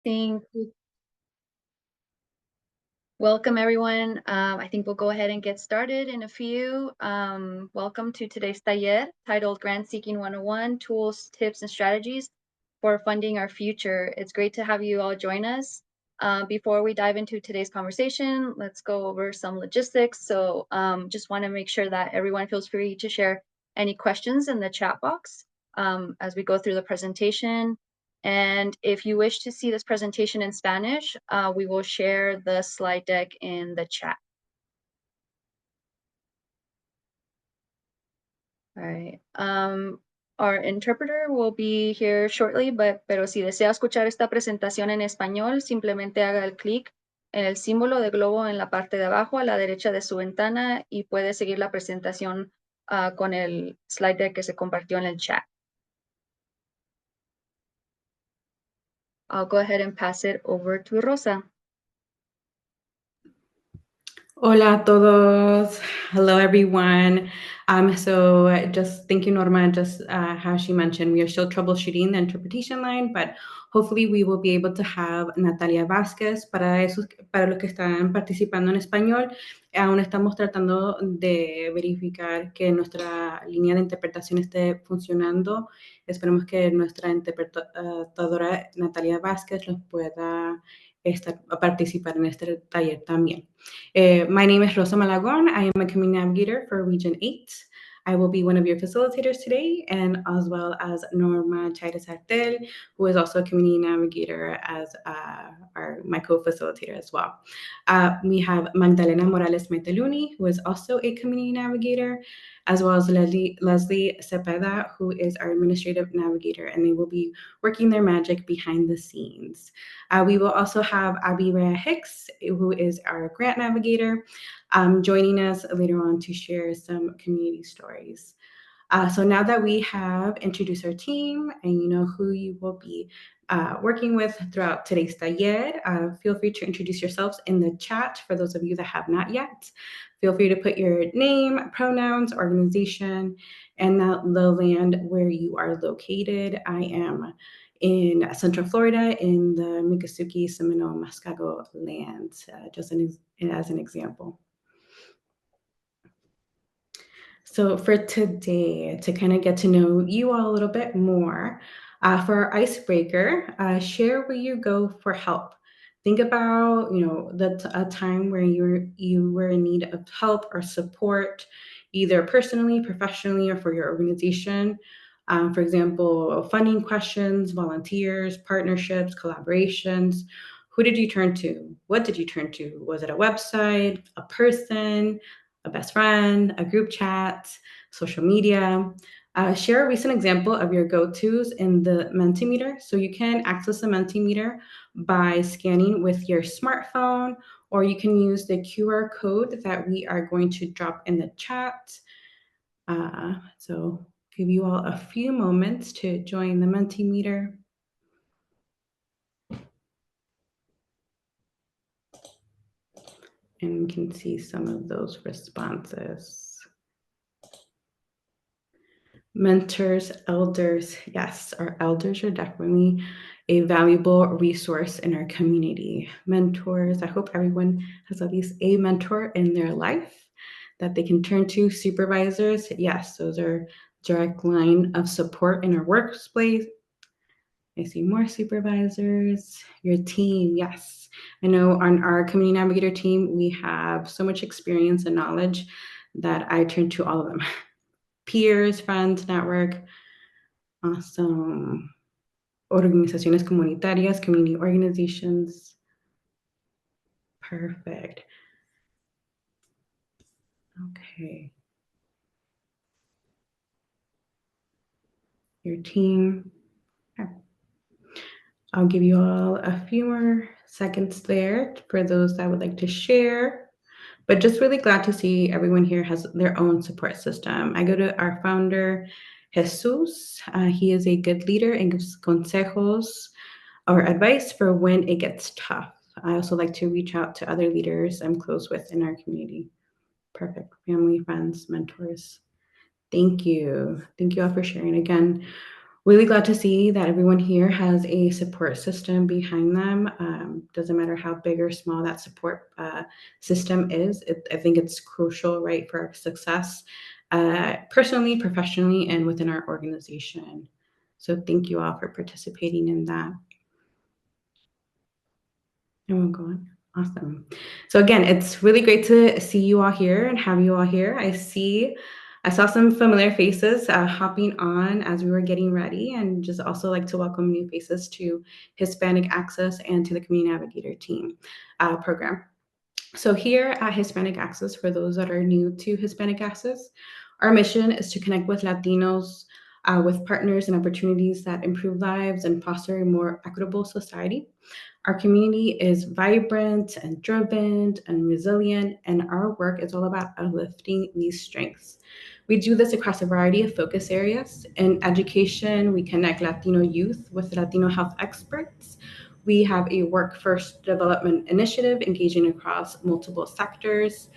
think welcome everyone. I think we'll go ahead and get started in a few. Welcome to today's taller titled Grant Seeking 101, Tools, Tips, and Strategies for Funding Our Future. It's great to have you all join us. Before we dive into today's conversation, let's go over some logistics. So just want to make sure that everyone feels free to share any questions in the chat box as we go through the presentation. And if you wish to see this presentation in Spanish, we will share the slide deck in the chat. All right. Our interpreter will be here shortly, pero si desea escuchar esta presentación en español, simplemente haga el clic en el símbolo de globo en la parte de abajo a la derecha de su ventana y puede seguir la presentación con el slide deck que se compartió en el chat. I'll go ahead and pass it over to Rosa. Hola a todos. Hello, everyone. So just thank you, Norma. Just how she mentioned, we are still troubleshooting the interpretation line, but hopefully we will be able to have Natalia Vázquez. Para los que están participando en español, aún estamos tratando de verificar que nuestra línea de interpretación esté funcionando. Esperemos que nuestra interpretadora Natalia Vázquez los pueda participar en este taller también. My name is Rosa Malagon. I am a community navigator for Region 8. I will be one of your facilitators today, and as well as Norma Chairez-Hartell, who is also a community navigator as my co-facilitator as well. We have Magdalena Morales Meteluni, who is also a community navigator, as well as Leslie Cepeda, who is our administrative navigator, and they will be working their magic behind the scenes. We will also have Abby Rhea Hicks, who is our grant navigator, joining us later on to share some community stories. So now that we have introduced our team and you know who you will be working with throughout today's taller, feel free to introduce yourselves in the chat for those of you that have not yet. Feel free to put your name, pronouns, organization, and the land where you are located. I am in Central Florida in the Miccosukee, Seminole, Muskego lands, just as an example. So for today, to kind of get to know you all a little bit more, for our icebreaker, share where you go for help. Think about, a time where you were in need of help or support, either personally, professionally, or for your organization. For example, funding questions, volunteers, partnerships, collaborations. Who did you turn to? What did you turn to? Was it a website, a person, a best friend, a group chat, social media? Share a recent example of your go-tos in the Mentimeter. So you can access the Mentimeter by scanning with your smartphone, or you can use the QR code that we are going to drop in the chat. So give you all a few moments to join the Mentimeter. And we can see some of those responses. Mentors, elders. Yes, our elders are definitely a valuable resource in our community. Mentors, I hope everyone has at least a mentor in their life that they can turn to. Supervisors, yes, those are direct line of support in our workplace. I see more supervisors. Your team, yes. I know on our community navigator team, we have so much experience and knowledge that I turn to all of them. Peers, friends, network. Awesome. Organizaciones comunitarias, community organizations. Perfect. Okay. Your team. Okay. I'll give you all a few more seconds there for those that would like to share. But just really glad to see everyone here has their own support system. I go to our founder, Jesus. He is a good leader and gives consejos or advice for when it gets tough. I also like to reach out to other leaders I'm close with in our community. Perfect. Family, friends, mentors. Thank you. Thank you all for sharing. Again, Really glad to see that everyone here has a support system behind them. Doesn't matter how big or small that support system is. I think it's crucial, right, for our success, personally, professionally, and within our organization. So thank you all for participating in that. And we'll go on. Awesome. So again, it's really great to see you all here and have you all here. I saw some familiar faces hopping on as we were getting ready, and just also like to welcome new faces to Hispanic Access and to the Community Navigator team program. So here at Hispanic Access, for those that are new to Hispanic Access, our mission is to connect with Latinos with partners and opportunities that improve lives and foster a more equitable society. Our community is vibrant and driven and resilient, and our work is all about uplifting these strengths. We do this across a variety of focus areas. In education, we connect Latino youth with Latino health experts. We have a workforce development initiative engaging across multiple sectors.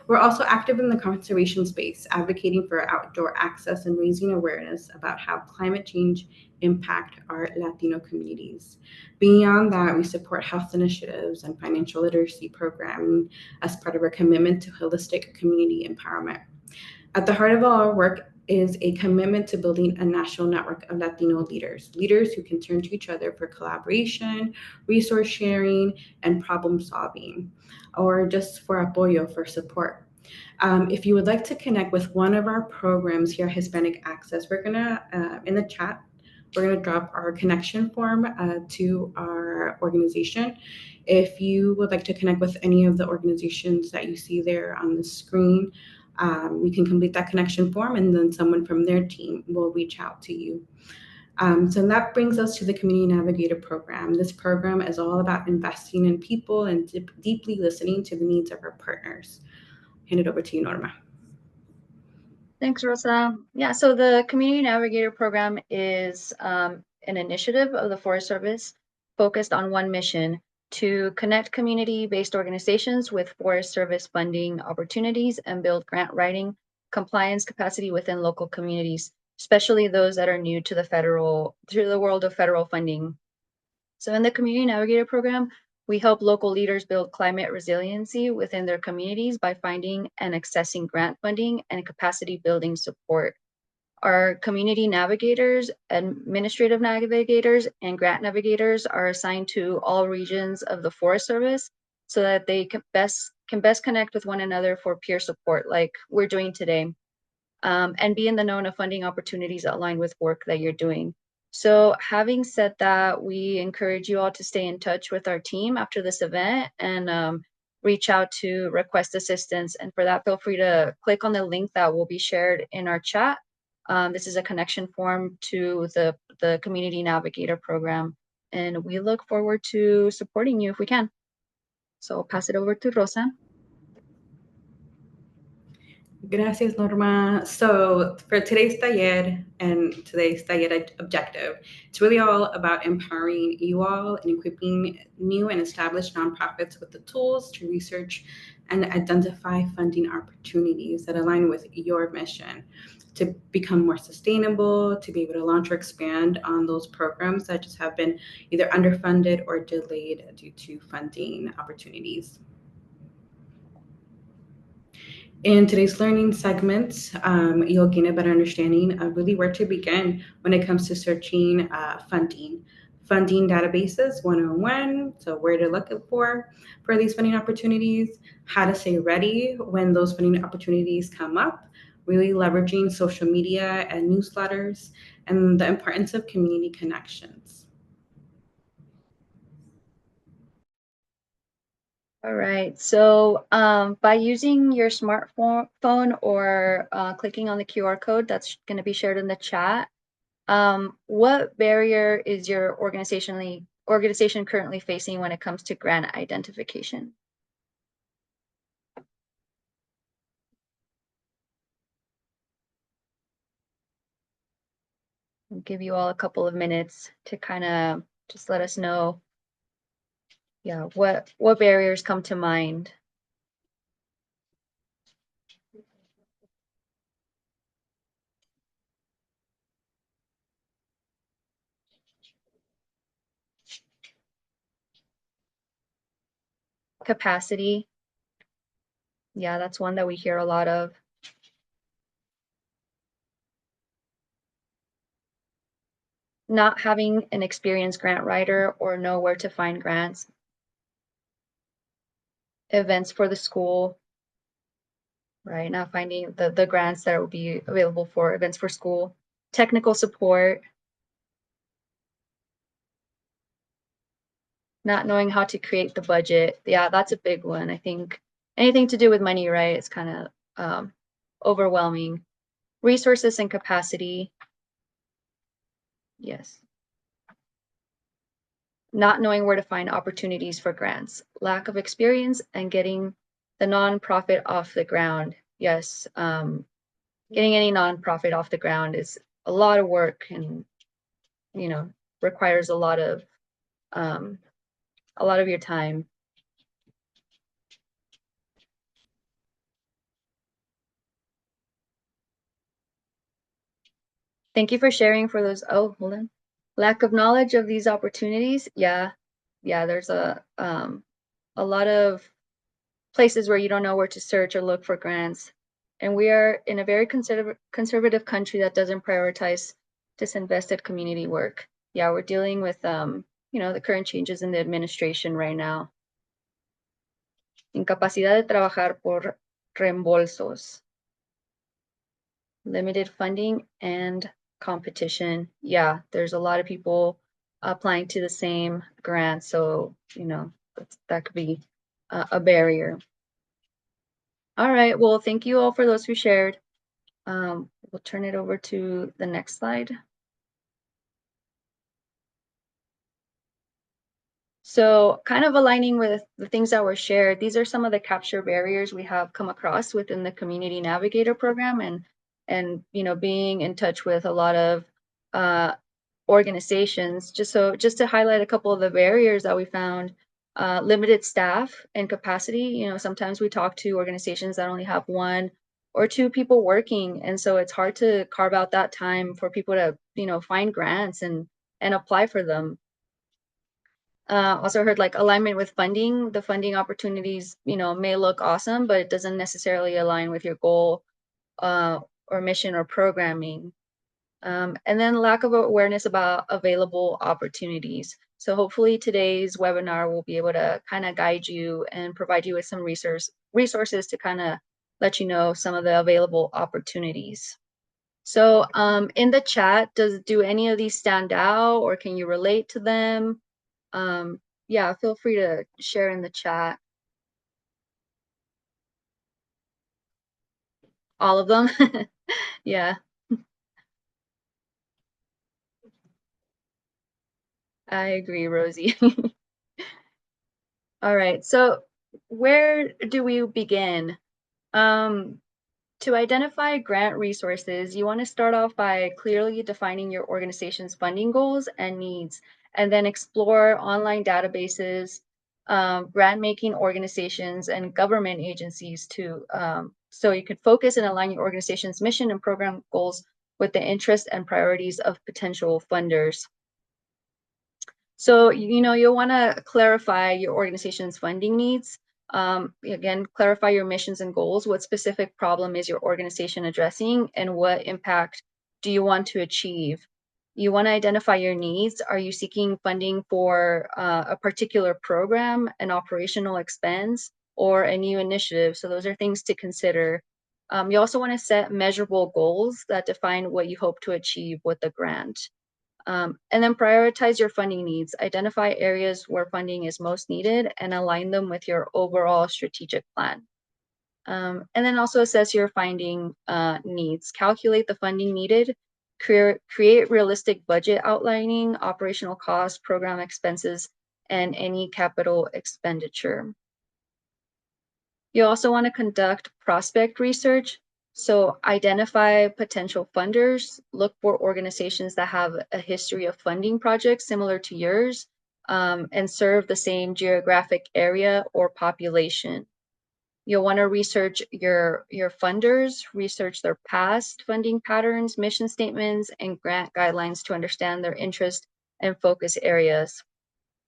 We're also active in the conservation space, advocating for outdoor access and raising awareness about how climate change impact our Latino communities. Beyond that, we support health initiatives and financial literacy programming as part of our commitment to holistic community empowerment. At the heart of all our work is a commitment to building a national network of Latino leaders who can turn to each other for collaboration, resource sharing, and problem solving, or just for apoyo, for support. If you would like to connect with one of our programs here at Hispanic Access, we're gonna, in the chat, we're gonna drop our connection form to our organization. If you would like to connect with any of the organizations that you see there on the screen, we can complete that connection form, and then someone from their team will reach out to you. So that brings us to the Community Navigator program. This program is all about investing in people and deeply listening to the needs of our partners. Hand it over to you, Norma. Thanks, Rosa. Yeah, so the Community Navigator program is an initiative of the Forest Service focused on one mission: to connect community-based organizations with Forest Service funding opportunities and build grant writing compliance capacity within local communities, especially those that are new to the world of federal funding. So in the Community Navigator program, we help local leaders build climate resiliency within their communities by finding and accessing grant funding and capacity building support. Our community navigators, administrative navigators, and grant navigators are assigned to all regions of the Forest Service so that they can best connect with one another for peer support, like we're doing today, and be in the know of funding opportunities that align with work that you're doing. So having said that, we encourage you all to stay in touch with our team after this event and reach out to request assistance. And for that, feel free to click on the link that will be shared in our chat. This is a connection form to the Community Navigator program. And we look forward to supporting you if we can. So I'll pass it over to Rosa. Gracias, Norma. So for today's taller and today's taller objective, it's really all about empowering you all and equipping new and established nonprofits with the tools to research and identify funding opportunities that align with your mission to become more sustainable, to be able to launch or expand on those programs that just have been either underfunded or delayed due to funding opportunities. In today's learning segments, you'll gain a better understanding of really where to begin when it comes to searching funding databases 101, so where to look for these funding opportunities, how to stay ready when those funding opportunities come up, really leveraging social media and newsletters, and the importance of community connections. All right, so by using your smartphone or clicking on the QR code that's going to be shared in the chat, what barrier is your organization currently facing when it comes to grant identification? I'll give you all a couple of minutes to kind of just let us know, yeah, what barriers come to mind. Capacity. Yeah, that's one that we hear a lot of. Not having an experienced grant writer or know where to find grants. Events for the school, right? Not finding the grants that will be available for events for school. Technical support. Not knowing how to create the budget. Yeah, that's a big one. I think anything to do with money, right? It's kind of overwhelming. Resources and capacity. Yes. Not knowing where to find opportunities for grants. Lack of experience and getting the nonprofit off the ground. Yes. Getting any nonprofit off the ground is a lot of work and, requires um, a lot of your time. Thank you for sharing for those. Oh, hold on. Lack of knowledge of these opportunities. Yeah. Yeah, there's a lot of places where you don't know where to search or look for grants. And we are in a very conservative country that doesn't prioritize disinvested community work. Yeah, we're dealing with the current changes in the administration right now. Incapacidad de trabajar por reembolsos. Limited funding and competition. Yeah, there's a lot of people applying to the same grant, so that could be a barrier. All right, well, thank you all for those who shared. We'll turn it over to the next slide. So kind of aligning with the things that were shared, these are some of the capture barriers we have come across within the Community Navigator program, and being in touch with a lot of organizations. Just to highlight a couple of the barriers that we found, limited staff and capacity. Sometimes we talk to organizations that only have one or two people working, and so it's hard to carve out that time for people to find grants and apply for them. Also heard like alignment with funding. The funding opportunities, may look awesome, but it doesn't necessarily align with your goal or mission or programming. And then lack of awareness about available opportunities. So hopefully today's webinar will be able to kind of guide you and provide you with some resources to kind of let you know some of the available opportunities. So in the chat, do any of these stand out, or can you relate to them? Yeah, feel free to share in the chat. All of them. Yeah, I agree, Rosie. All right, so where do we begin? Um, to identify grant resources, you want to start off by clearly defining your organization's funding goals and needs, and then explore online databases, grant making organizations, and government agencies so you could focus and align your organization's mission and program goals with the interests and priorities of potential funders. So, you'll want to clarify your organization's funding needs. Again, clarify your missions and goals. What specific problem is your organization addressing, and what impact do you want to achieve? You want to identify your needs. Are you seeking funding for a particular program, an operational expense, or a new initiative? So those are things to consider. You also want to set measurable goals that define what you hope to achieve with the grant. And then prioritize your funding needs. Identify areas where funding is most needed and align them with your overall strategic plan. And then also assess your funding needs. Calculate the funding needed. Create realistic budget outlining, operational costs, program expenses, and any capital expenditure. You also want to conduct prospect research. So identify potential funders, look for organizations that have a history of funding projects similar to yours, and serve the same geographic area or population. You'll want to research your funders, research their past funding patterns, mission statements, and grant guidelines to understand their interest and focus areas.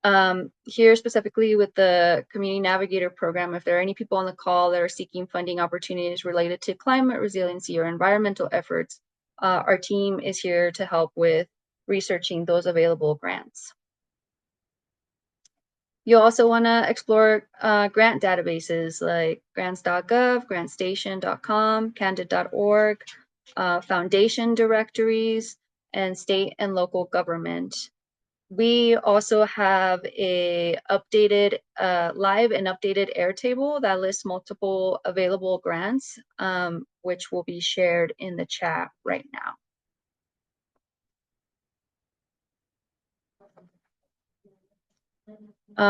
Here specifically with the Community Navigator program, if there are any people on the call that are seeking funding opportunities related to climate resiliency or environmental efforts, our team is here to help with researching those available grants. You'll also want to explore grant databases like grants.gov, grantstation.com, candid.org, foundation directories, and state and local government. We also have a updated live and updated Airtable that lists multiple available grants, which will be shared in the chat right now.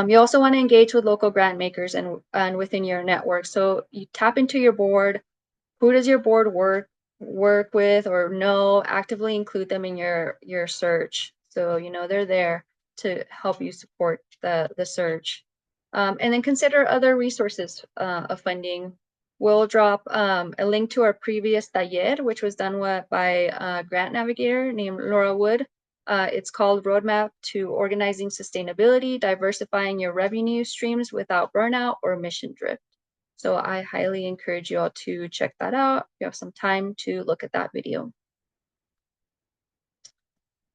You also want to engage with local grant makers and within your network. So you tap into your board. Who does your board work with or know? Actively include them in your search. So you know they're there to help you support the search. And then consider other resources of funding. We'll drop a link to our previous taller, which was done by a grant navigator named Laura Wood. It's called Roadmap to Organizing Sustainability, Diversifying Your Revenue Streams Without Burnout or Mission Drift. So I highly encourage you all to check that out. If you have some time to look at that video.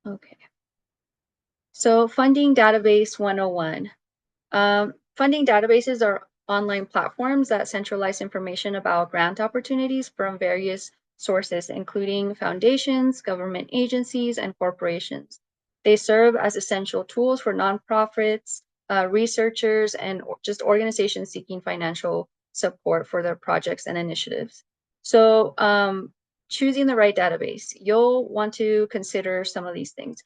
Okay. So funding database 101. Funding databases are online platforms that centralize information about grant opportunities from various sources, including foundations, government agencies, and corporations. They serve as essential tools for nonprofits, researchers, and just organizations seeking financial support for their projects and initiatives. So choosing the right database, you'll want to consider some of these things.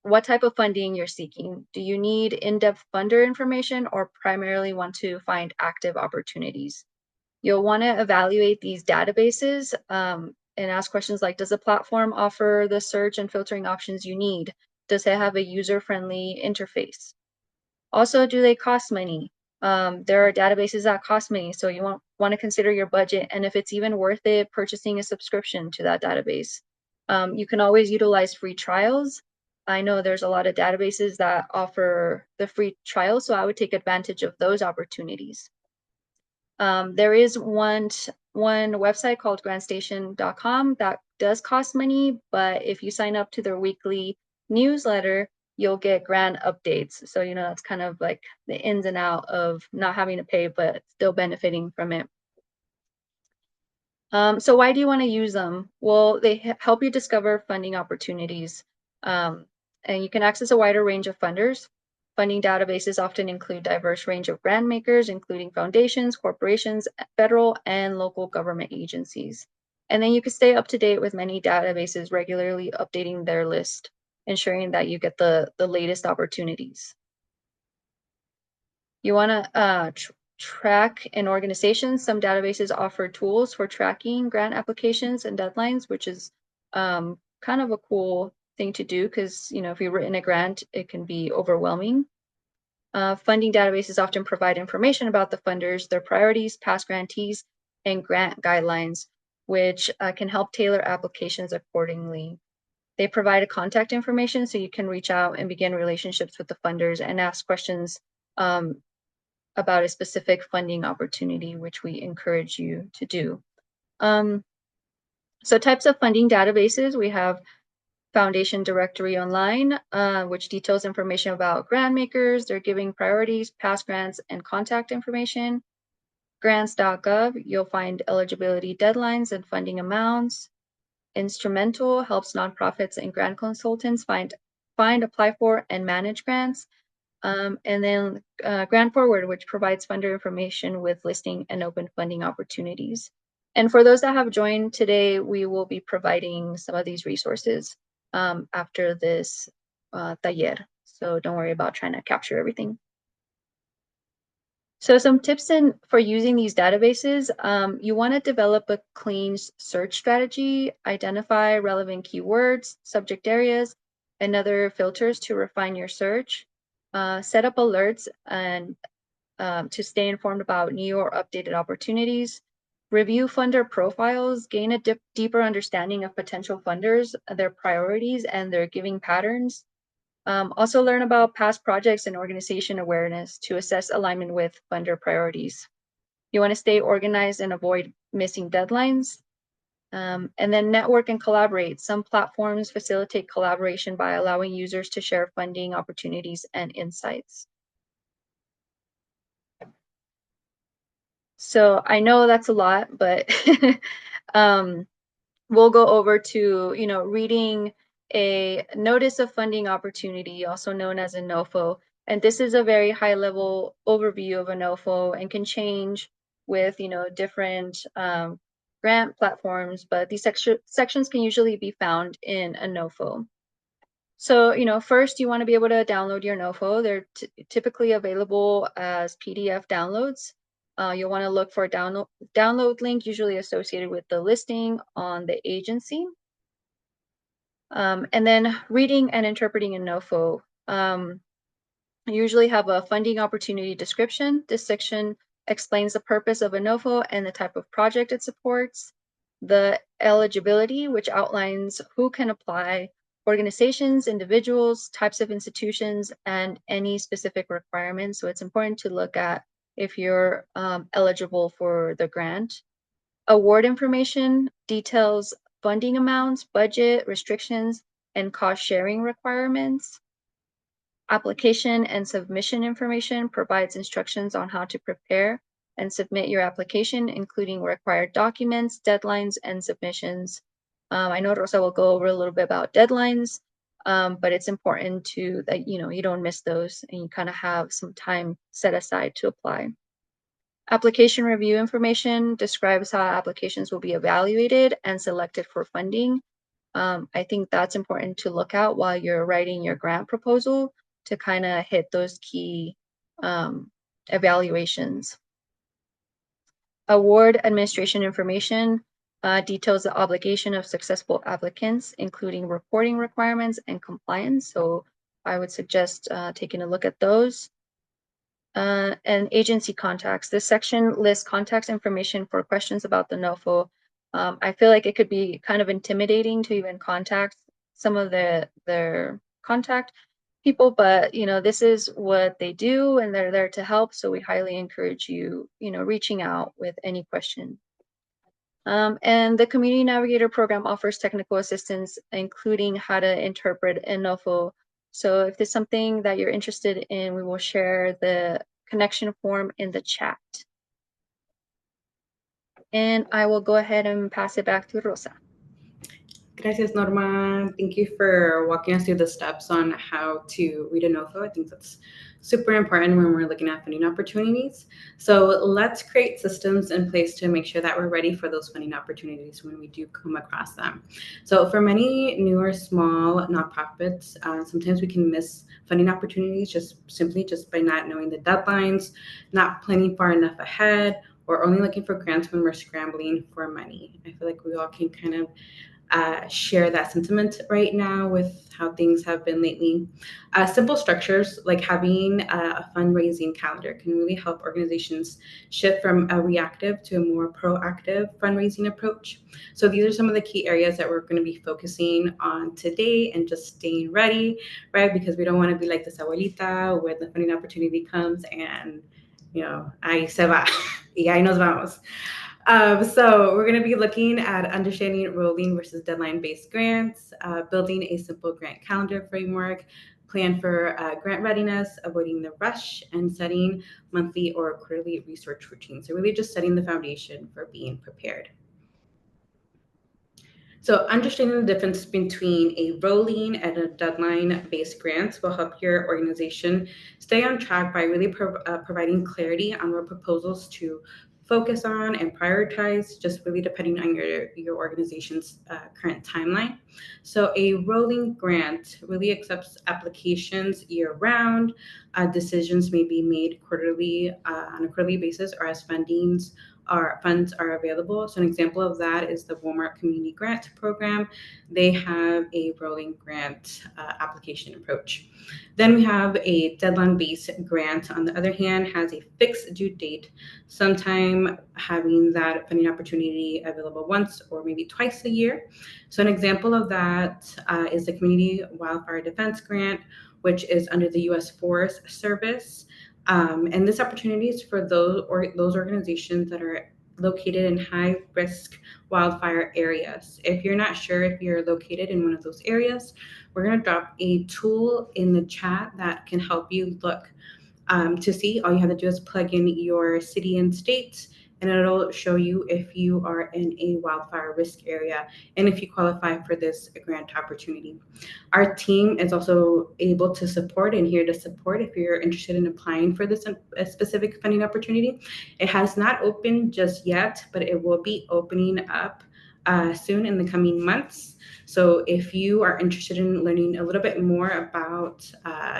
What type of funding you're seeking. Do you need in-depth funder information or primarily want to find active opportunities? You'll want to evaluate these databases and ask questions like, does the platform offer the search and filtering options you need? Does it have a user-friendly interface? Also, do they cost money? There are databases that cost money, so you want to consider your budget and if it's even worth it purchasing a subscription to that database. You can always utilize free trials. I know there's a lot of databases that offer the free trial, so I would take advantage of those opportunities. There is one website called grantstation.com that does cost money, but if you sign up to their weekly newsletter, you'll get grant updates. So, you know, that's kind of like the ins and out of not having to pay, but still benefiting from it. So why do you want to use them? Well, they help you discover funding opportunities. And you can access a wider range of funders. Funding databases often include diverse range of grant makers, including foundations, corporations, federal and local government agencies. And then you can stay up to date with many databases, regularly updating their list, ensuring that you get the latest opportunities. You want to track an organization. Some databases offer tools for tracking grant applications and deadlines, which is kind of a cool thing to do because, you know, if you've written a grant, it can be overwhelming. Funding databases often provide information about the funders, their priorities, past grantees, and grant guidelines, which can help tailor applications accordingly. They provide a contact information so you can reach out and begin relationships with the funders and ask questions about a specific funding opportunity, which we encourage you to do. So types of funding databases, we have Foundation Directory Online, which details information about grant makers, their giving priorities, past grants, and contact information. Grants.gov, you'll find eligibility deadlines and funding amounts. Instrumental helps nonprofits and grant consultants find, apply for, and manage grants. And then Grant Forward, which provides funder information with listing and open funding opportunities. And for those that have joined today, we will be providing some of these resources after this taller. So don't worry about trying to capture everything. So some tips for using these databases, you want to develop a clean search strategy, identify relevant keywords, subject areas, and other filters to refine your search. Set up alerts and to stay informed about new or updated opportunities. Review funder profiles, gain a deeper understanding of potential funders, their priorities, and their giving patterns. Also learn about past projects and organization awareness to assess alignment with funder priorities. You want to stay organized and avoid missing deadlines. And then network and collaborate. Some platforms facilitate collaboration by allowing users to share funding opportunities and insights. So I know that's a lot, but um, we'll go over to, reading a notice of funding opportunity, also known as a NOFO. And this is a very high level overview of a NOFO and can change with, different grant platforms, but these sections can usually be found in a NOFO. So, first you want to be able to download your NOFO. They're typically available as PDF downloads. You'll want to look for a download link, usually associated with the listing on the agency. And then reading and interpreting a NOFO. You usually have a funding opportunity description. This section explains the purpose of a NOFO and the type of project it supports. The eligibility, which outlines who can apply, organizations, individuals, types of institutions, and any specific requirements. So it's important to look at if you're eligible for the grant. Award information details funding amounts, budget, restrictions, and cost sharing requirements. Application and submission information provides instructions on how to prepare and submit your application, including required documents, deadlines, and submissions. I know Rosa will go over a little bit about deadlines, but it's important that you don't miss those and you kind of have some time set aside to apply. Application review information describes how applications will be evaluated and selected for funding. I think that's important to look at while you're writing your grant proposal to kind of hit those key evaluations. Award administration information details the obligation of successful applicants, including reporting requirements and compliance. So I would suggest taking a look at those. And agency contacts. This section lists contact information for questions about the NOFO. I feel like it could be kind of intimidating to even contact some of their contact people, but this is what they do and they're there to help. So we highly encourage you, reaching out with any question. And the Community Navigator program offers technical assistance, including how to interpret a NOFO. So if there's something that you're interested in, we will share the connection form in the chat. And I will go ahead and pass it back to Rosa. Gracias, Norma. Thank you for walking us through the steps on how to read a NOFO. I think that's super important when we're looking at funding opportunities. So let's create systems in place to make sure that we're ready for those funding opportunities when we do come across them. So for many new or small nonprofits, sometimes we can miss funding opportunities just by not knowing the deadlines, not planning far enough ahead, or only looking for grants when we're scrambling for money. I feel like we all can kind of share that sentiment right now with how things have been lately. Simple structures like having a fundraising calendar can really help organizations shift from a reactive to a more proactive fundraising approach. So these are some of the key areas that we're going to be focusing on today and just staying ready, right? Because we don't want to be like this abuelita where the funding opportunity comes and, ahí se va, y ahí nos vamos. So we're going to be looking at understanding rolling versus deadline-based grants, building a simple grant calendar framework, plan for grant readiness, avoiding the rush, and setting monthly or quarterly research routines. So really just setting the foundation for being prepared. So understanding the difference between a rolling and a deadline-based grant will help your organization stay on track by really providing clarity on what proposals to focus on and prioritize, just really depending on your organization's current timeline. So a rolling grant really accepts applications year-round. Decisions may be made quarterly on a quarterly basis or as funds are available. So an example of that is the Walmart Community Grant Program. They have a rolling grant application approach. Then we have a deadline-based grant, on the other hand, has a fixed due date, sometime having that funding opportunity available once or maybe twice a year. So an example of that is the Community Wildfire Defense Grant, which is under the U.S. Forest Service. And this opportunity is for those organizations that are located in high risk wildfire areas. If you're not sure if you're located in one of those areas, we're going to drop a tool in the chat that can help you look to see. All you have to do is plug in your city and state, and it'll show you if you are in a wildfire risk area and if you qualify for this grant opportunity. Our team is also able to support and here to support if you're interested in applying for this specific funding opportunity. It has not opened just yet, but it will be opening up soon in the coming months. So if you are interested in learning a little bit more about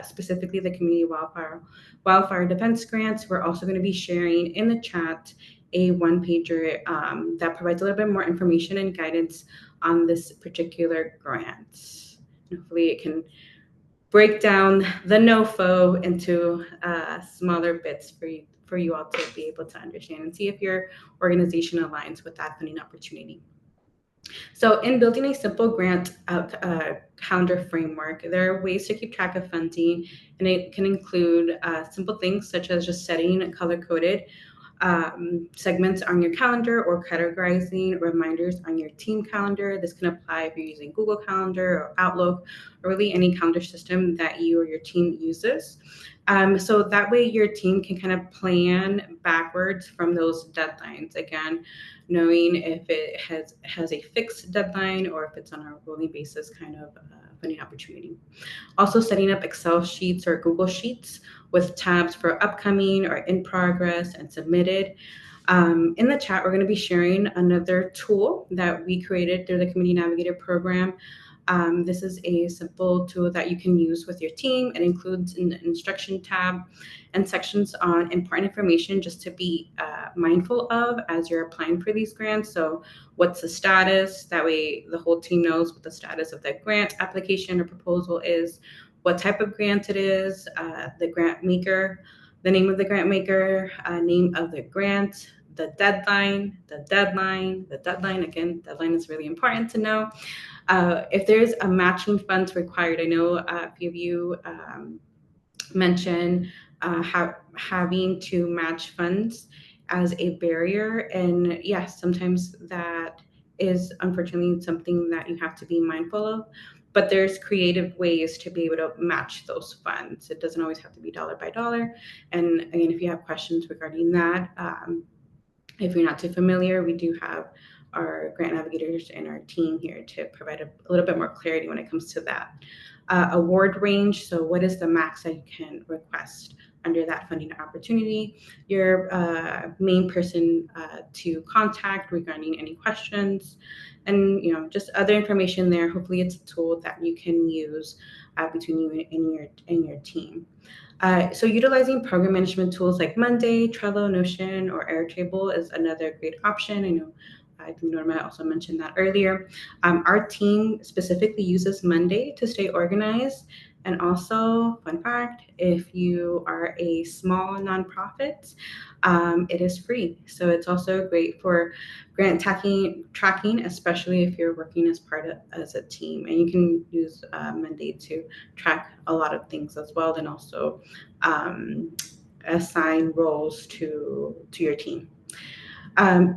specifically the community wildfire defense grants, we're also going to be sharing in the chat a one-pager that provides a little bit more information and guidance on this particular grant. Hopefully it can break down the NOFO into smaller bits for you all to be able to understand and see if your organization aligns with that funding opportunity. So in building a simple grant calendar framework, there are ways to keep track of funding, and it can include simple things such as just setting color-coded segments on your calendar or categorizing reminders on your team calendar. This can apply if you're using Google Calendar or Outlook or really any calendar system that you or your team uses. So that way your team can kind of plan backwards from those deadlines. Again, knowing if it has a fixed deadline or if it's on a rolling basis kind of funding opportunity. Also setting up Excel sheets or Google Sheets with tabs for upcoming or in progress and submitted. In the chat, we're going to be sharing another tool that we created through the Community Navigator program. This is a simple tool that you can use with your team. It includes an instruction tab and sections on important information just to be mindful of as you're applying for these grants. So what's the status? That way the whole team knows what the status of that grant application or proposal is, what type of grant it is, the grant maker, the name of the grant maker, name of the grant, the deadline. Again, deadline is really important to know. If there's a matching funds required, I know a few of you mentioned having to match funds as a barrier. And yes, sometimes that is unfortunately something that you have to be mindful of. But there's creative ways to be able to match those funds. It doesn't always have to be dollar by dollar. And again, if you have questions regarding that, if you're not too familiar, we do have our grant navigators and our team here to provide a little bit more clarity when it comes to that. Award range, so what is the max that you can request under that funding opportunity? Your main person to contact regarding any questions, and just other information there. Hopefully it's a tool that you can use between you and your team. So utilizing program management tools like Monday, Trello, Notion, or Airtable is another great option. I think Norma also mentioned that earlier. Our team specifically uses Monday to stay organized. And also, fun fact, if you are a small nonprofit, it is free. So it's also great for grant tracking, especially if you're working as a team. And you can use Monday to track a lot of things as well, and also assign roles to your team.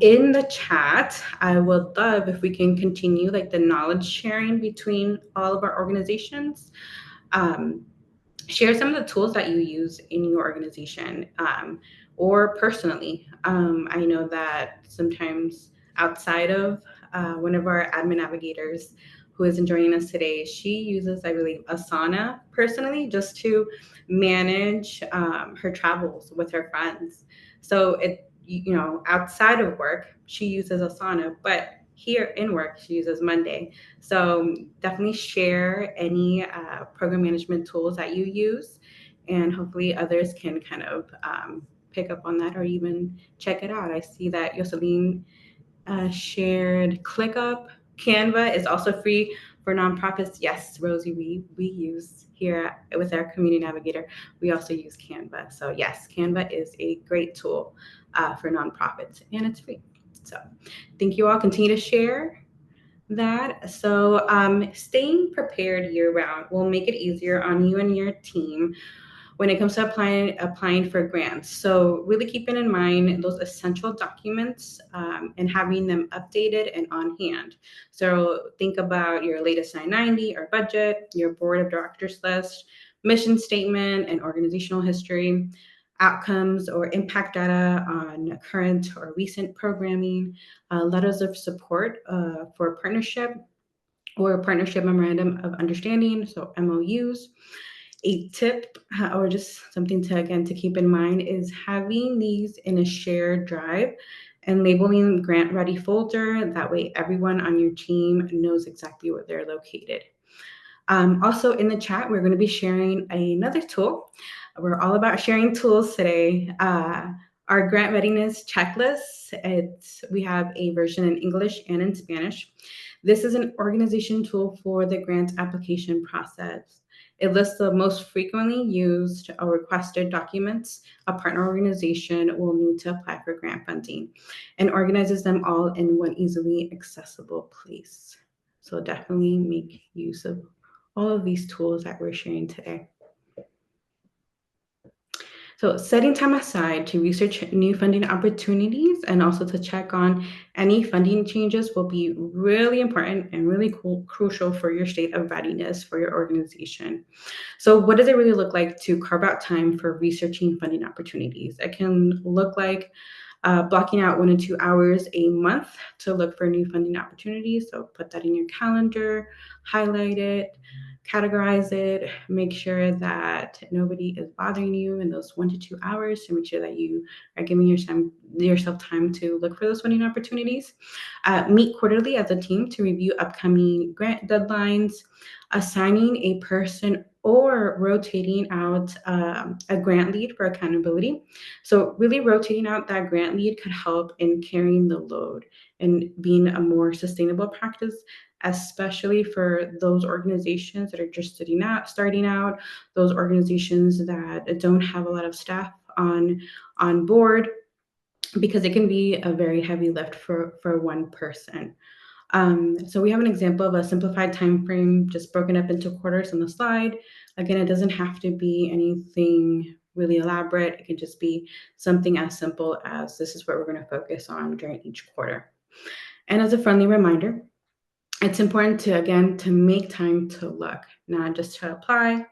In the chat, I would love if we can continue like the knowledge sharing between all of our organizations. Share some of the tools that you use in your organization or personally. I know that sometimes outside of one of our admin navigators who isn't joining us today, she uses, I believe, Asana personally just to manage her travels with her friends. So outside of work, she uses Asana, but here in work, she uses Monday. So definitely share any program management tools that you use, and hopefully others can kind of pick up on that or even check it out. I see that Yoselin shared ClickUp. Canva is also free for nonprofits. Yes, Rosie, we use here with our Community Navigator. We also use Canva. So yes, Canva is a great tool for nonprofits, and it's free. So thank you all. Continue to share that. So, staying prepared year round will make it easier on you and your team when it comes to applying for grants. So really keeping in mind those essential documents and having them updated and on hand. So think about your latest 990 or budget, your board of directors list, mission statement, and organizational history, outcomes or impact data on current or recent programming, letters of support for partnership or partnership memorandum of understanding, so MOUs. A tip or just something to again to keep in mind is having these in a shared drive and labeling grant ready folder. That way everyone on your team knows exactly where they're located. Also in the chat, we're going to be sharing another tool. We're all about sharing tools today. Our grant readiness checklist. We have a version in English and in Spanish. This is an organization tool for the grant application process. It lists the most frequently used or requested documents a partner organization will need to apply for grant funding and organizes them all in one easily accessible place. So definitely make use of all of these tools that we're sharing today. So setting time aside to research new funding opportunities and also to check on any funding changes will be really important and really crucial for your state of readiness for your organization. So what does it really look like to carve out time for researching funding opportunities? It can look like blocking out 1 to 2 hours a month to look for new funding opportunities. So put that in your calendar, highlight it, categorize it, make sure that nobody is bothering you in those 1 to 2 hours to make sure that you are giving yourself time to look for those funding opportunities. Meet quarterly as a team to review upcoming grant deadlines, assigning a person or rotating out a grant lead for accountability. So really rotating out that grant lead could help in carrying the load and being a more sustainable practice, especially for those organizations that are just starting out, those organizations that don't have a lot of staff on board, because it can be a very heavy lift for one person. So we have an example of a simplified time frame just broken up into quarters on the slide. Again, it doesn't have to be anything really elaborate. It can just be something as simple as this is what we're going to focus on during each quarter. And as a friendly reminder, it's important to, again, to make time to look, not just to apply.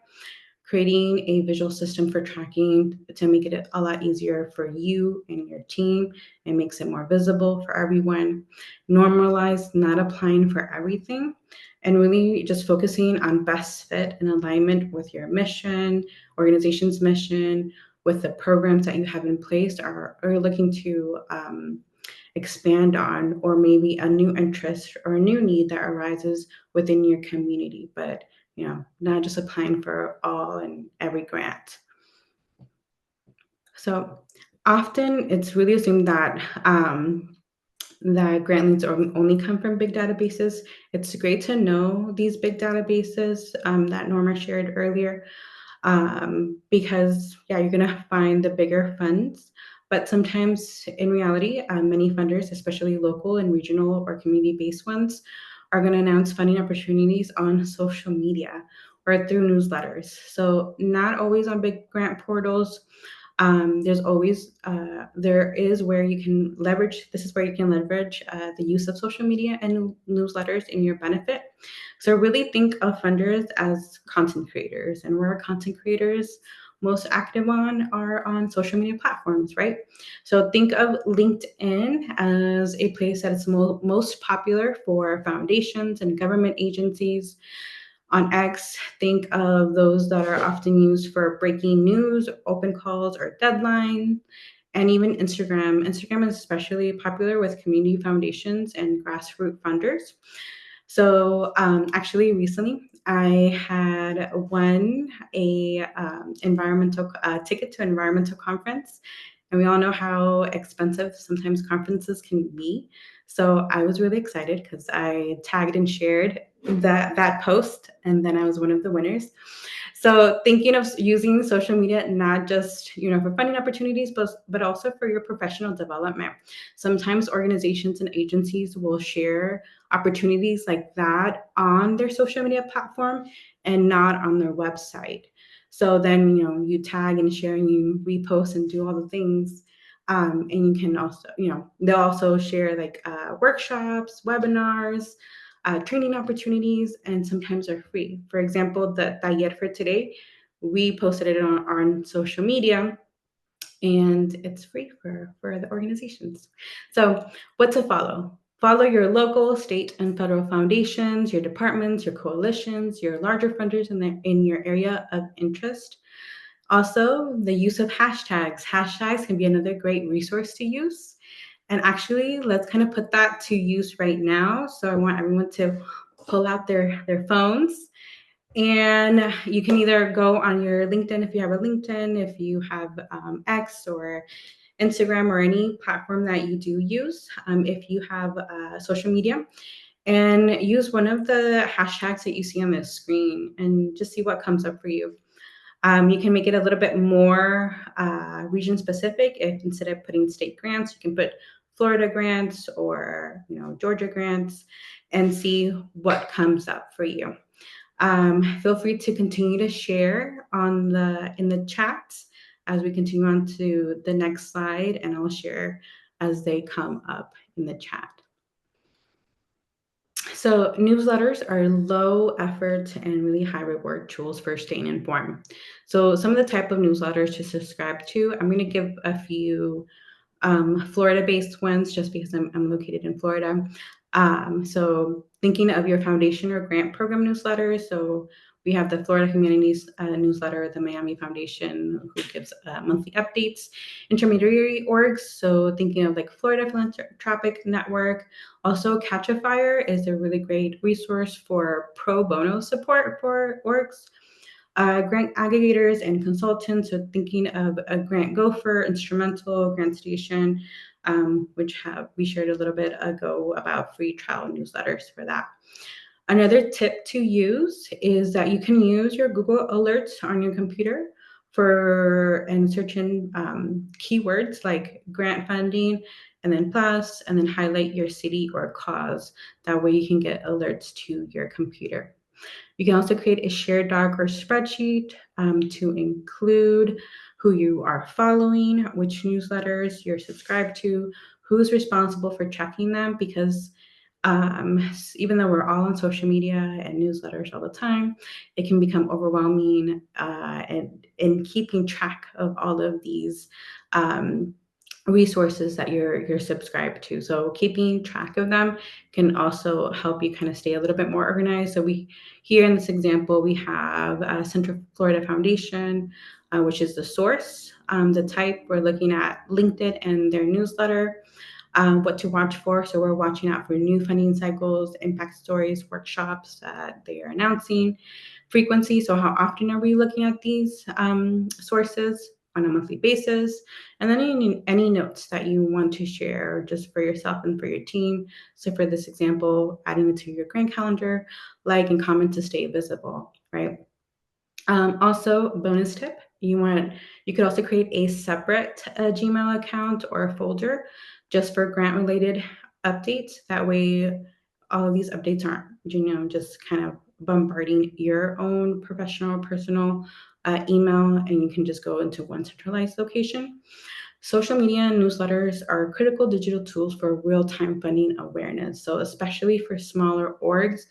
Creating a visual system for tracking to make it a lot easier for you and your team. It makes it more visible for everyone. Normalize not applying for everything and really just focusing on best fit and alignment with your mission, organization's mission, with the programs that you have in place or looking to expand on, or maybe a new interest or a new need that arises within your community. But not just applying for all and every grant. So often it's really assumed that that grant leads only come from big databases. It's great to know these big databases that Norma shared earlier, because you're gonna find the bigger funds. But sometimes in reality, many funders, especially local and regional or community-based ones, are going to announce funding opportunities on social media or through newsletters. So not always on big grant portals. There is where you can leverage, this is where you can leverage the use of social media and newsletters in your benefit. So really think of funders as content creators, and where content creators most active are on social media platforms, right? So think of LinkedIn as a place that is most popular for foundations and government agencies. On X, think of those that are often used for breaking news, open calls, or deadlines. And even Instagram. Instagram is especially popular with community foundations and grassroots funders. So actually recently I had won a environmental ticket to an environmental conference. And we all know how expensive sometimes conferences can be. So I was really excited because I tagged and shared that post, and then I was one of the winners. So thinking of using social media not just for funding opportunities, but also for your professional development. Sometimes organizations and agencies will share opportunities like that on their social media platform and not on their website. So then you tag and share and you repost and do all the things. And you can also, they'll also share like workshops, webinars, training opportunities, and sometimes are free. For example, the taller for today, we posted it on social media, and it's free for the organizations. So what to follow? Follow your local, state, and federal foundations, your departments, your coalitions, your larger funders in your area of interest. Also, the use of hashtags. Hashtags can be another great resource to use. And actually, let's kind of put that to use right now. So I want everyone to pull out their phones. And you can either go on your LinkedIn if you have a LinkedIn, if you have X or Instagram or any platform that you do use, if you have social media, and use one of the hashtags that you see on the screen and just see what comes up for you. You can make it a little bit more region specific. If instead of putting state grants, you can put Florida grants or Georgia grants, and see what comes up for you. Feel free to continue to share in the chat as we continue on to the next slide, and I'll share as they come up in the chat. So newsletters are low effort and really high reward tools for staying informed. So some of the type of newsletters to subscribe to, I'm going to give a few Florida-based ones just because I'm located in Florida. So thinking of your foundation or grant program newsletters. So we have the Florida Humanities newsletter, the Miami Foundation, who gives monthly updates, intermediary orgs. So thinking of like Florida Philanthropic Network. Also, Catch a Fire is a really great resource for pro bono support for orgs. Grant aggregators and consultants. So thinking of a Grant Gopher, Instrumental, Grant Station, which we shared a little bit ago about free trial newsletters for that. Another tip to use is that you can use your Google Alerts on your computer and search in keywords like grant funding and then plus, and then highlight your city or cause. That way you can get alerts to your computer. You can also create a shared doc or spreadsheet to include who you are following, which newsletters you're subscribed to, who's responsible for checking them, because even though we're all on social media and newsletters all the time, it can become overwhelming and in keeping track of all of these resources that you're subscribed to. So keeping track of them can also help you kind of stay a little bit more organized. So here in this example, we have Central Florida Foundation, which is the source. The type, we're looking at LinkedIn and their newsletter. What to watch for. So we're watching out for new funding cycles, impact stories, workshops that they are announcing, frequency. So how often are we looking at these sources on a monthly basis? And then any notes that you want to share just for yourself and for your team. So for this example, adding it to your grant calendar, like and comment to stay visible, right? Also, bonus tip, you could also create a separate Gmail account or a folder just for grant related updates. That way all of these updates aren't just kind of bombarding your own professional personal email, and you can just go into one centralized location. Social media and newsletters are critical digital tools for real-time funding awareness. So especially for smaller orgs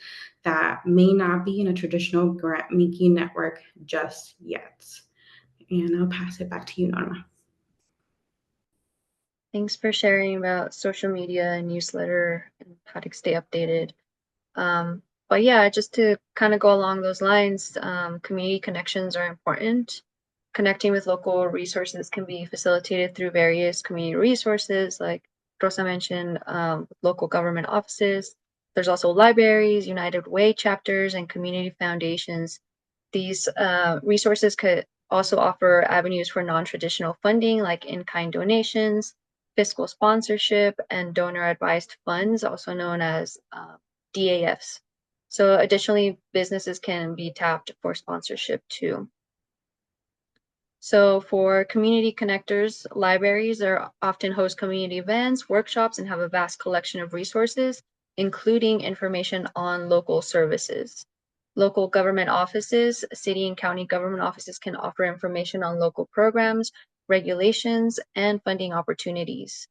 that may not be in a traditional grant-making network just yet. And I'll pass it back to you, Norma. Thanks for sharing about social media and newsletter and how to stay updated. But yeah, just to kind of go along those lines, community connections are important. Connecting with local resources can be facilitated through various community resources, like Rosa mentioned, local government offices. There's also libraries, United Way chapters, and community foundations. These resources could also offer avenues for non-traditional funding, like in-kind donations, fiscal sponsorship, and donor-advised funds, also known as DAFs. So additionally, businesses can be tapped for sponsorship too. So for community connectors, libraries are often host community events, workshops, and have a vast collection of resources, including information on local services. Local government offices, city and county government offices can offer information on local programs, regulations, and funding opportunities.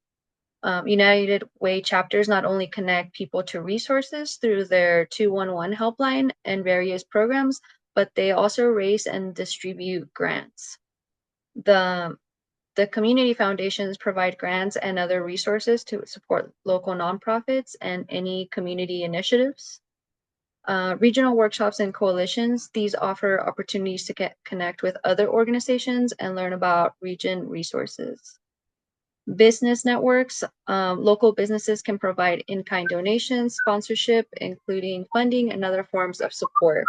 United Way chapters not only connect people to resources through their 211 helpline and various programs, but they also raise and distribute grants. The community foundations provide grants and other resources to support local nonprofits and any community initiatives. Regional workshops and coalitions, these offer opportunities to connect with other organizations and learn about region resources. Business networks, local businesses can provide in-kind donations, sponsorship, including funding and other forms of support.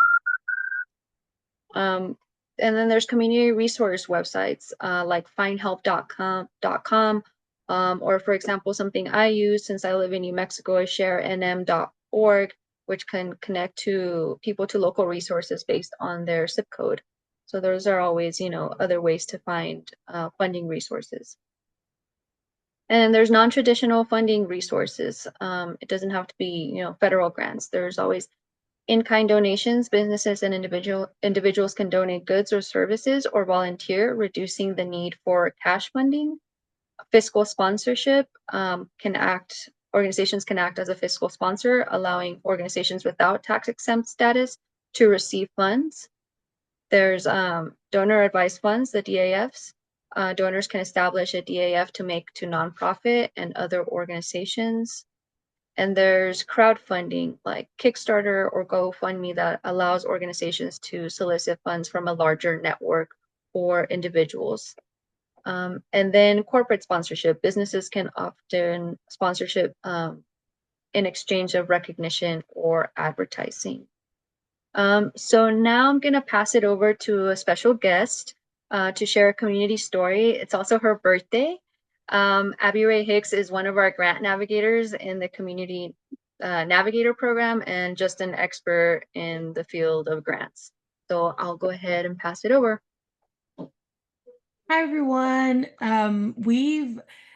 And then there's community resource websites like findhelp.com, or for example, something I use since I live in New Mexico is sharenm.org, which can connect to people to local resources based on their zip code. So those are always, other ways to find funding resources. And there's non-traditional funding resources. It doesn't have to be, federal grants. There's always in-kind donations. Businesses and individuals can donate goods or services or volunteer, reducing the need for cash funding. Fiscal sponsorship organizations can act as a fiscal sponsor, allowing organizations without tax-exempt status to receive funds. There's donor advised funds, the DAFs. Donors can establish a DAF to make to nonprofit and other organizations. And there's crowdfunding like Kickstarter or GoFundMe that allows organizations to solicit funds from a larger network or individuals. And then corporate sponsorship. Businesses can often sponsorship in exchange of recognition or advertising. So now I'm going to pass it over to a special guest to share a community story. It's also her birthday. Abby Ray Hicks is one of our grant navigators in the community navigator program and just an expert in the field of grants. So I'll go ahead and pass it over. Hi everyone.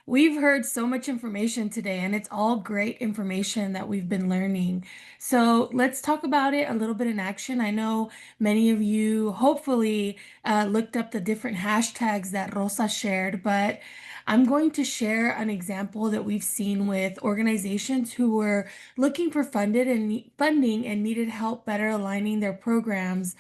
We've heard so much information today, and it's all great information that we've been learning. So let's talk about it a little bit in action. I know many of you hopefully looked up the different hashtags that Rosa shared, but I'm going to share an example that we've seen with organizations who were looking for funding and needed help better aligning their programs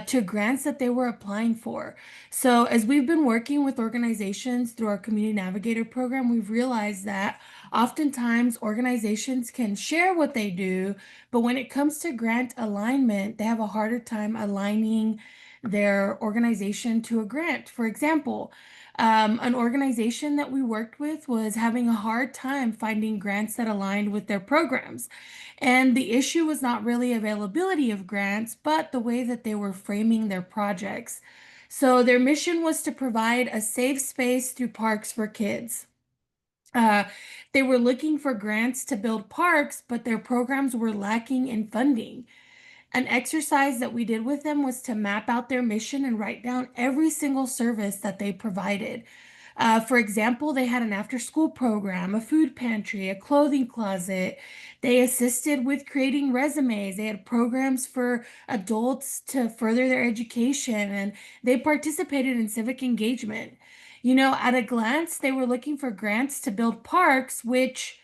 to grants that they were applying for. So as we've been working with organizations through our Community Navigator program, we've realized that oftentimes organizations can share what they do, but when it comes to grant alignment, they have a harder time aligning their organization to a grant. For example, an organization that we worked with was having a hard time finding grants that aligned with their programs. And the issue was not really availability of grants, but the way that they were framing their projects. So their mission was to provide a safe space through parks for kids. Uh, they were looking for grants to build parks, but their programs were lacking in funding. An exercise that we did with them was to map out their mission and write down every single service that they provided. For example, they had an after-school program, a food pantry, a clothing closet. They assisted with creating resumes. They had programs for adults to further their education, and they participated in civic engagement. At a glance, they were looking for grants to build parks, which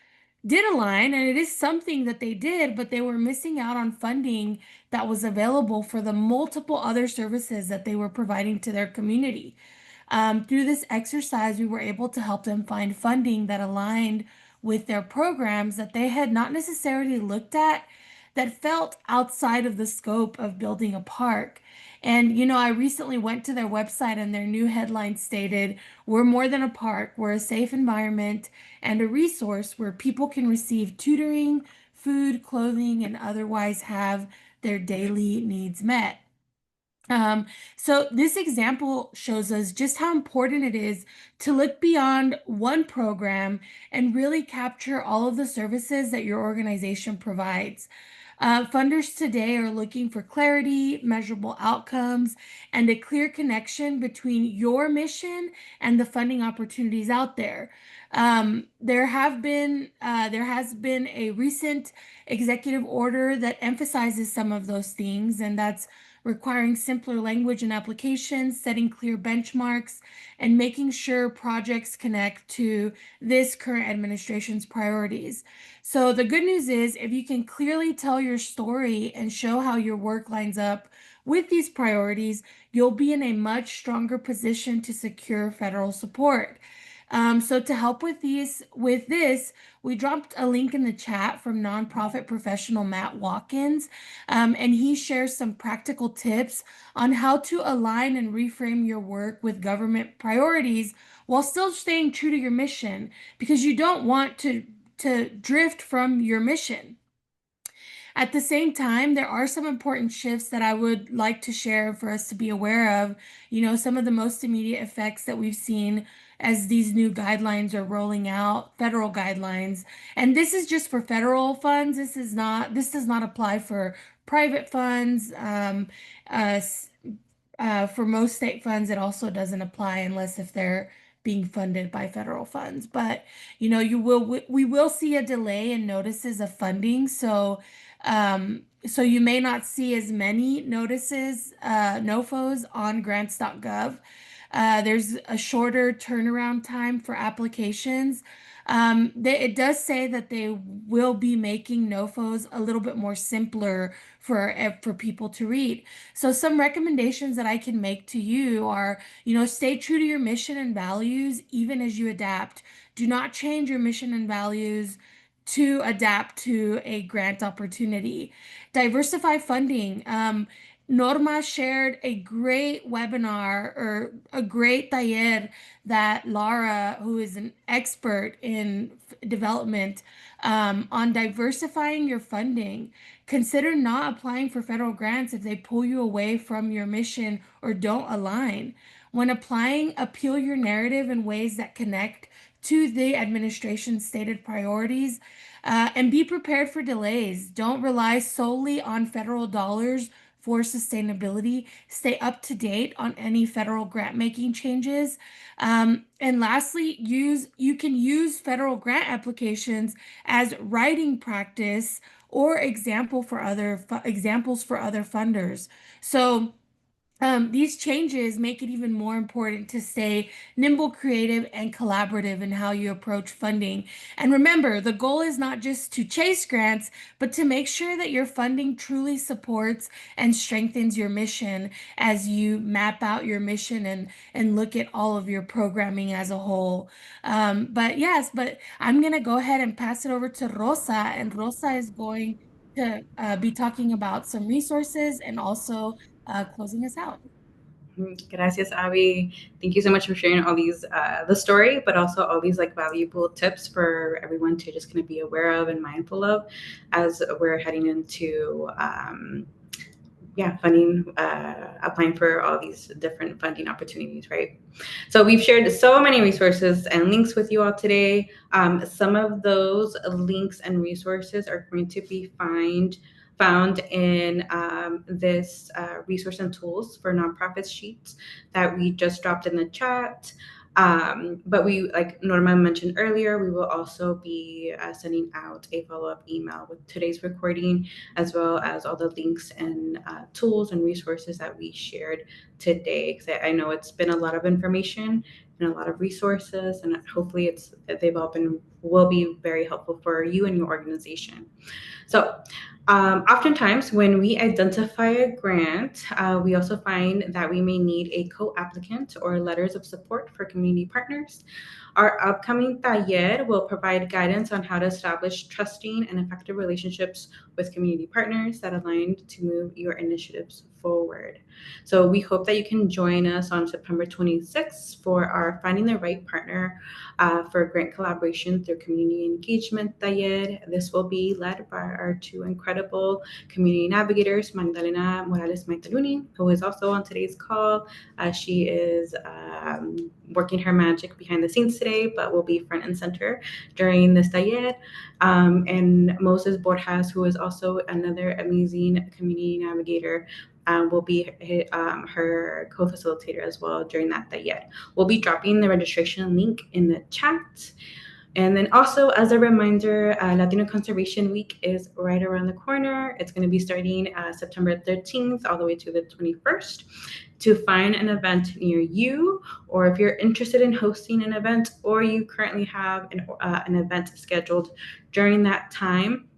did align, and it is something that they did, but they were missing out on funding that was available for the multiple other services that they were providing to their community. Through this exercise, we were able to help them find funding that aligned with their programs that they had not necessarily looked at, that felt outside of the scope of building a park. And, I recently went to their website and their new headline stated, "We're more than a park, we're a safe environment and a resource where people can receive tutoring, food, clothing, and otherwise have their daily needs met." So this example shows us just how important it is to look beyond one program and really capture all of the services that your organization provides. Funders today are looking for clarity, measurable outcomes, and a clear connection between your mission and the funding opportunities out there. There has been a recent executive order that emphasizes some of those things, and that's requiring simpler language and applications, setting clear benchmarks, and making sure projects connect to this current administration's priorities. So the good news is if you can clearly tell your story and show how your work lines up with these priorities, you'll be in a much stronger position to secure federal support. So to help with this, we dropped a link in the chat from nonprofit professional Matt Watkins, and he shares some practical tips on how to align and reframe your work with government priorities while still staying true to your mission, because you don't want to drift from your mission. At the same time, there are some important shifts that I would like to share for us to be aware of. Some of the most immediate effects that we've seen as these new guidelines are rolling out, federal guidelines. And this is just for federal funds. This does not apply for private funds. Uh, for most state funds, it also doesn't apply unless if they're being funded by federal funds. But we will see a delay in notices of funding. So you may not see as many notices, NOFOs on grants.gov. There's a shorter turnaround time for applications. It does say that they will be making NOFOs a little bit more simpler for people to read. So some recommendations that I can make to you are, stay true to your mission and values even as you adapt. Do not change your mission and values to adapt to a grant opportunity. Diversify funding. Norma shared a great webinar or a great taller that Laura, who is an expert in development, on diversifying your funding. Consider not applying for federal grants if they pull you away from your mission or don't align. When applying, appeal your narrative in ways that connect to the administration's stated priorities, and be prepared for delays. Don't rely solely on federal dollars for sustainability. Stay up to date on any federal grant making changes. And lastly, you can use federal grant applications as writing practice or examples for other funders. So these changes make it even more important to stay nimble, creative, and collaborative in how you approach funding. And remember, the goal is not just to chase grants, but to make sure that your funding truly supports and strengthens your mission as you map out your mission and look at all of your programming as a whole. But I'm going to go ahead and pass it over to Rosa, and Rosa is going to be talking about some resources and also closing us out. Gracias, Abby. Thank you so much for sharing all these, the story, but also all these like valuable tips for everyone to just kind of be aware of and mindful of as we're heading into, funding, applying for all these different funding opportunities, right? So we've shared so many resources and links with you all today. Some of those links and resources are going to be found in this resource and tools for nonprofits sheets that we just dropped in the chat. But we, like Norma mentioned earlier, we will also be sending out a follow-up email with today's recording, as well as all the links and tools and resources that we shared today. Because I know it's been a lot of information and a lot of resources, and hopefully they've all will be very helpful for you and your organization. So oftentimes when we identify a grant, we also find that we may need a co-applicant or letters of support for community partners. Our upcoming taller will provide guidance on how to establish trusting and effective relationships with community partners that align to move your initiatives forward. So we hope that you can join us on September 26th for our Finding the Right Partner for grant collaboration through community engagement taller. This will be led by our two incredible community navigators, Magdalena Morales Maitaluni, who is also on today's call. She is working her magic behind the scenes today, but will be front and center during this taller. And Moses Borjas, who is also another amazing community navigator, will be her co-facilitator as well during that taller. We'll be dropping the registration link in the chat. And then also, as a reminder, Latino Conservation Week is right around the corner. It's going to be starting September 13th all the way to the 21st. To find an event near you, or if you're interested in hosting an event, or you currently have an event scheduled during that time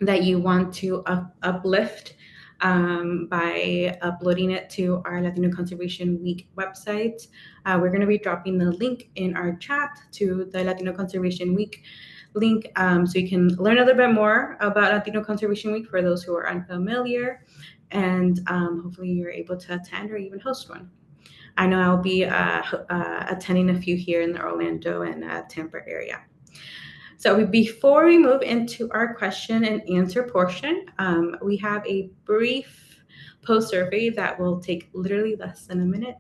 that you want to uplift by uploading it to our Latino Conservation Week website. We're going to be dropping the link in our chat to the Latino Conservation Week link so you can learn a little bit more about Latino Conservation Week for those who are unfamiliar, and hopefully you're able to attend or even host one. I know I'll be attending a few here in the Orlando and Tampa area. So before we move into our question and answer portion, we have a brief post survey that will take literally less than a minute.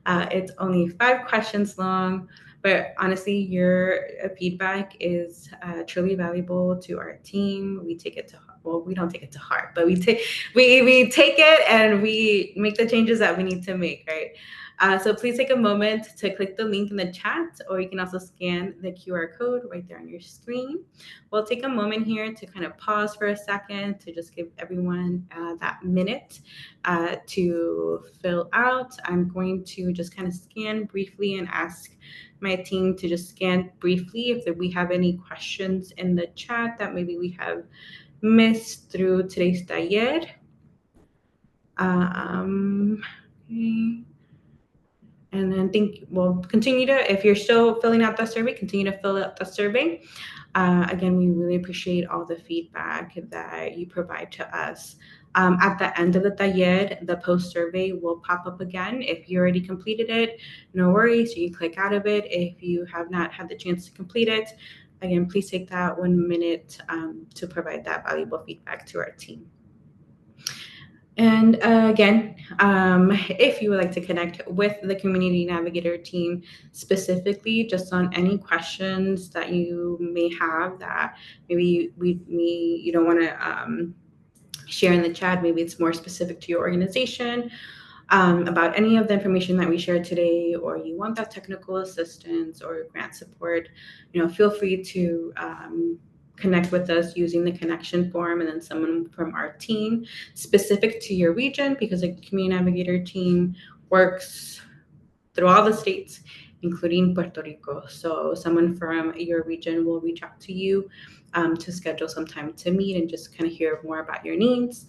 It's only 5 questions long, but honestly, your feedback is truly valuable to our team. We take it to we don't take it to heart, but we take it and we make the changes that we need to make, right? So please take a moment to click the link in the chat, or you can also scan the QR code right there on your screen. We'll take a moment here to kind of pause for a second to just give everyone that minute to fill out. I'm going to just kind of scan briefly and ask my team to just scan briefly if we have any questions in the chat that maybe we have missed through today's taller. Okay. And then we'll continue to, if you're still filling out the survey, continue to fill out the survey. Again, we really appreciate all the feedback that you provide to us. At the end of the taller, the post survey will pop up again. If you already completed it, no worries, you can click out of it. If you have not had the chance to complete it, again, please take that 1 minute to provide that valuable feedback to our team. And again, if you would like to connect with the Community Navigator team specifically just on any questions that you may have that maybe you don't want to share in the chat, maybe it's more specific to your organization, about any of the information that we shared today, or you want that technical assistance or grant support, feel free to connect with us using the connection form, and then someone from our team specific to your region, because the Community Navigator team works through all the states, including Puerto Rico. So someone from your region will reach out to you to schedule some time to meet and just kind of hear more about your needs.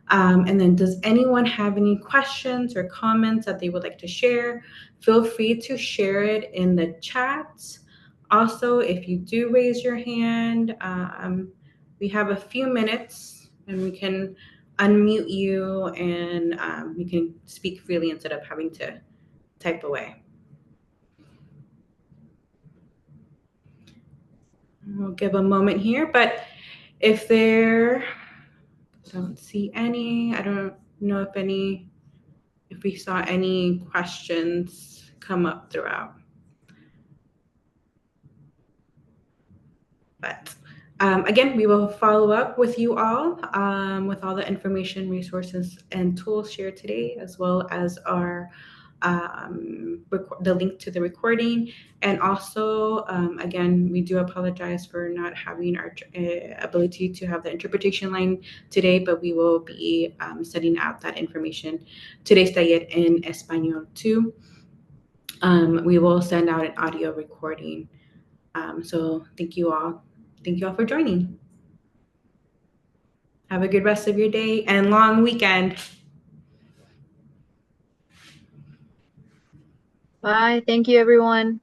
And then does anyone have any questions or comments that they would like to share? Feel free to share it in the chat. Also, if you do raise your hand, we have a few minutes and we can unmute you and you can speak freely instead of having to type away. We'll give a moment here, but if there, don't see any, I don't know if we saw any questions come up throughout. But again, we will follow up with you all with all the information, resources, and tools shared today, as well as our the link to the recording. And also, again, we do apologize for not having our ability to have the interpretation line today, but we will be sending out that information today's taller in Espanol too. We will send out an audio recording. So thank you all. Thank you all for joining. Have a good rest of your day and long weekend. Bye. Thank you, everyone.